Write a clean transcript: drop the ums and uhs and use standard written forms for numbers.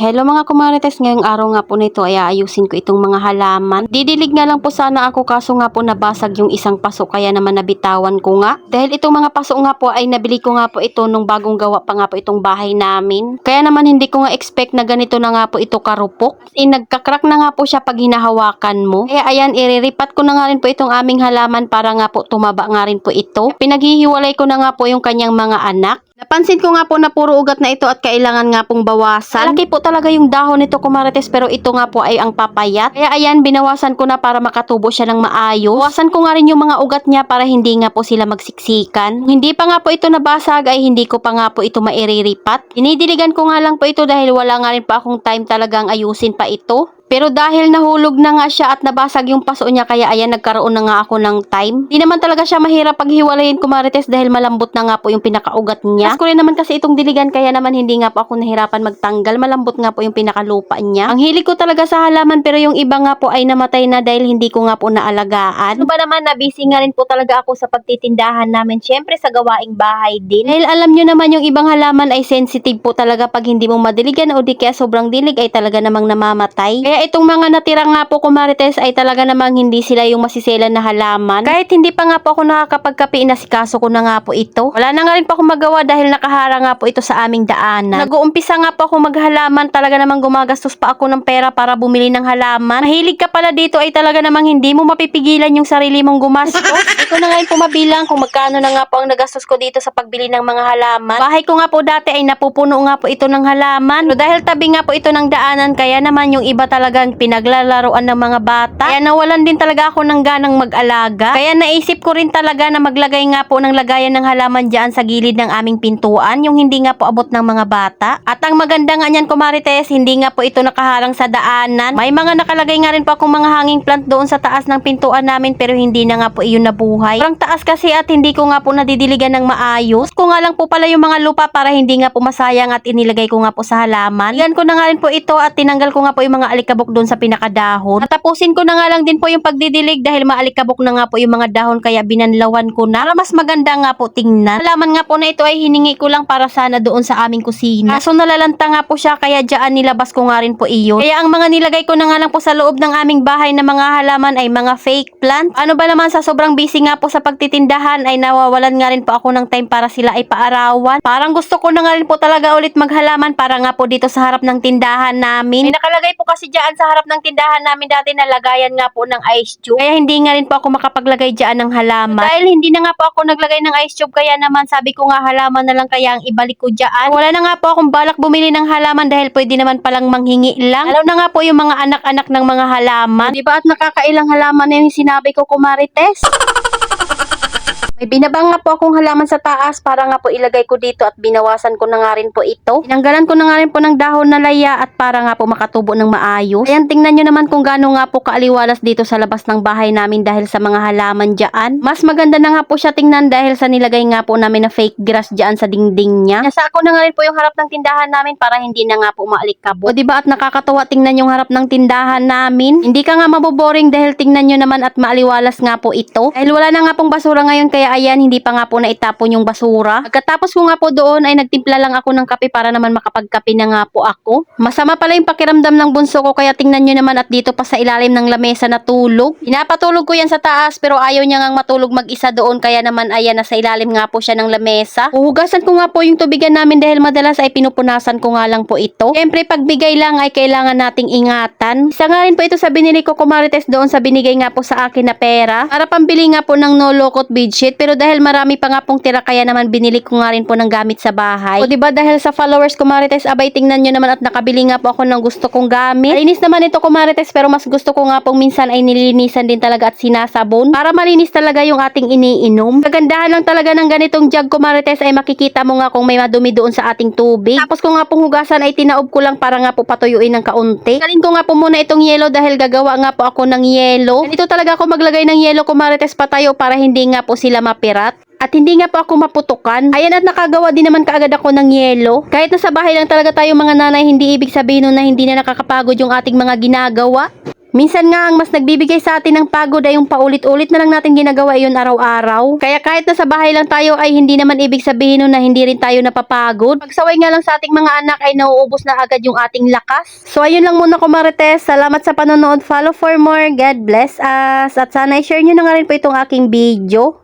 Hello mga kumarites, ngayong araw nga po nito ay aayusin ko itong mga halaman. Didilig nga lang po sana ako kaso nga po nabasag yung isang paso kaya naman nabitawan ko nga. Dahil itong mga paso nga po ay nabili ko nga po ito nung bagong gawa pa nga po itong bahay namin. Kaya naman hindi ko nga expect na ganito na nga po ito karupok. Nagkakrak na nga po siya pag hinahawakan mo. Kaya ayan, iriripat ko na nga rin po itong aming halaman para nga po tumaba nga rin po ito. Pinaghihiwalay ko na nga po yung kanyang mga anak. Napansin ko nga po na puro ugat na ito at kailangan nga pong bawasan. Malaki po talaga yung dahon nito kumarites pero ito nga po ay ang papayat. Kaya ayan, binawasan ko na para makatubo siya ng maayos. Bawasan ko nga rin yung mga ugat niya para hindi nga po sila magsiksikan. Hindi pa nga po ito nabasag ay hindi ko pa nga po ito mairiripat. Dinidiligan ko nga lang po ito dahil wala nga rin pa akong time talagang ayusin pa ito. Pero dahil nahulog na nga siya at nabasag yung paso niya kaya ayan nagkaroon na nga ako ng time. Di naman talaga siya mahirap paghiwalayin kumarites dahil malambot na nga po yung pinakaugat niya. Mas ko rin naman kasi itong diligan kaya naman hindi nga po ako nahirapan magtanggal. Malambot nga po yung pinakalupa niya. Ang hilig ko talaga sa halaman pero yung iba nga po ay namatay na dahil hindi ko nga po naalagaan. Ano ba naman na busy nga rin po talaga ako sa pagtitindahan namin. Syempre sa gawaing bahay din. Dahil alam nyo naman yung ibang halaman ay sensitive po talaga pag hindi mo madiligan o di kaya sobrang dilig ay talaga namang namamatay. Kaya itong mga natira nga po kumarites ay talaga namang hindi sila yung masiselan na halaman. Kahit hindi pa nga po ako nakakapagkape, inasikaso ko na nga po ito. Wala na nga rin po ako magawa dahil nakahara nga po ito sa aming daanan. Nag-uumpisa nga po ako maghalaman, talaga namang gumagastos pa ako ng pera para bumili ng halaman. Mahilig ka pala dito ay talaga namang hindi mo mapipigilan yung sarili mong gumastos. Ito na nga yung pumabilang kung magkano na nga po ang nagastos ko dito sa pagbili ng mga halaman. Bahay ko nga po dati ay napupuno nga po ito ng halaman. So, dahil tabi nga po ito ng daanan kaya naman yung iba talagang pinaglalaroan ng mga bata. Kaya nawalan din talaga ako ng ganang mag-alaga. Kaya naisip ko rin talaga na maglagay nga po ng lagayan ng halaman dyan sa gilid ng aming pintuan, yung hindi nga po abot ng mga bata. At ang maganda nga niyan kumarites, hindi nga po ito nakaharang sa daanan. May mga nakalagay nga rin po akong mga hanging plant doon sa taas ng pintuan namin pero hindi na nga po iyon nabuhay. Parang taas kasi at hindi ko nga po nadidiligan ng maayos. Ko nga lang po pala yung mga lupa para hindi nga po masayang at inilagay ko nga po sa halaman. Yan ko na nga rin po ito at tinanggal ko nga po yung mga alikabok doon sa pinakadahon. Tatapusin ko na nga lang din po yung pagdidilig dahil maalikabok na nga po yung mga dahon kaya binanlawan ko na. Para mas maganda nga po tingnan. Halaman nga po na ito ay hiningi ko lang para sana doon sa aming kusina. Kaso nalalanta nga po siya kaya dyan nilabas ko nga rin po iyon. Kaya ang mga nilagay ko na nga lang po sa loob ng aming bahay na mga halaman ay mga fake plant. Ano ba naman sa sobrang busy nga po sa pagtitindahan ay nawawalan nga rin po ako ng time para sila ay paarawan. Parang gusto ko na nga rin po talaga ulit maghalaman para nga po dito sa harap ng tindahan namin. May nakalagay po kasi dyan sa harap ng tindahan namin dati na lagayan nga po ng ice cube. Kaya hindi nga rin po ako makapaglagay dyan ng halaman. Dahil hindi na nga po ako naglagay ng ice cube kaya naman sabi ko nga halaman na lang kaya ang ibalik ko dyan. Wala na nga po akong balak bumili ng halaman dahil pwede naman palang manghingi lang. Alam na nga po yung mga anak-anak ng mga halaman. Diba at nakakailang halaman na yung sinabi ko kumarites? May binabang nga po akong halaman sa taas para nga po ilagay ko dito at binawasan ko na nga rin po ito. Tinanggalan ko na nga rin po ng dahon na laya at para nga po makatubo ng maayos. Ayan, tingnan nyo naman kung gaano nga po kaaliwalas dito sa labas ng bahay namin dahil sa mga halaman dyan. Mas maganda na nga po siya tingnan dahil sa nilagay nga po namin na fake grass dyan sa dingding niya. Nasako na nga rin po yung harap ng tindahan namin para hindi na nga po maalikabok. O diba at nakakatawa tingnan yung harap ng tindahan namin. Hindi ka nga maboboring dahil tingnan nyo naman at maaliwalas nga po ito. Dahil wala na nga pong basura ngayon kaya ayan, hindi pa nga po naitapon yung basura. Pagkatapos ko nga po doon ay nagtimpla lang ako ng kape para naman makapagkape na nga po ako. Masama pala yung pakiramdam ng bunso ko kaya tingnan nyo naman at dito pa sa ilalim ng lamesa natulog. Pinapatulog ko yan sa taas pero ayaw niya ngang matulog mag-isa doon kaya naman ayan nasa ilalim nga po siya ng lamesa. Uhugasan ko nga po yung tubigan namin dahil madalas ay pinupunasan ko nga lang po ito. Siyempre pagbigay lang ay kailangan nating ingatan. Isa nga rin po ito sa binili ko kumarites doon sa binigay nga po sa akin na pera para pambili nga po ng no lokot bedsheet. Pero dahil marami pa nga pong tira kaya naman binili ko nga rin po ng gamit sa bahay. O diba dahil sa followers ko Marites, abay tingnan nyo naman at nakabili nga po ako ng gusto kong gamit. Malinis naman ito ko Marites pero mas gusto ko nga pong minsan ay nililinisan din talaga at sinasabon para malinis talaga yung ating iniinom. Kagandahan lang talaga ng ganitong jug ko Marites ay makikita mo nga kung may madumi doon sa ating tubig. Tapos ko nga pong hugasan ay tinaob ko lang para nga po patuyuin ng kaunti. Galin ko nga po muna itong yelo dahil gagawa nga po ako ng yelo. Dito talaga ako maglagay ng yelo ko Marites patayo para hindi nga po sila mapirat. At hindi nga po ako maputukan. Ayan at nakagawa din naman kaagad ako ng yelo. Kahit nasa bahay lang talaga tayo mga nanay, hindi ibig sabihin nun na hindi na nakakapagod yung ating mga ginagawa. Minsan nga ang mas nagbibigay sa atin ng pagod ay yung paulit-ulit na lang natin ginagawa yun araw-araw. Kaya kahit nasa bahay lang tayo ay hindi naman ibig sabihin nun na hindi rin tayo napapagod. Pagsaway nga lang sa ating mga anak ay nauubos na agad yung ating lakas. So ayun lang muna ko Marites. Salamat sa panonood. Follow for more. God bless us. At sana i-share nyo na nga rin po itong aking video.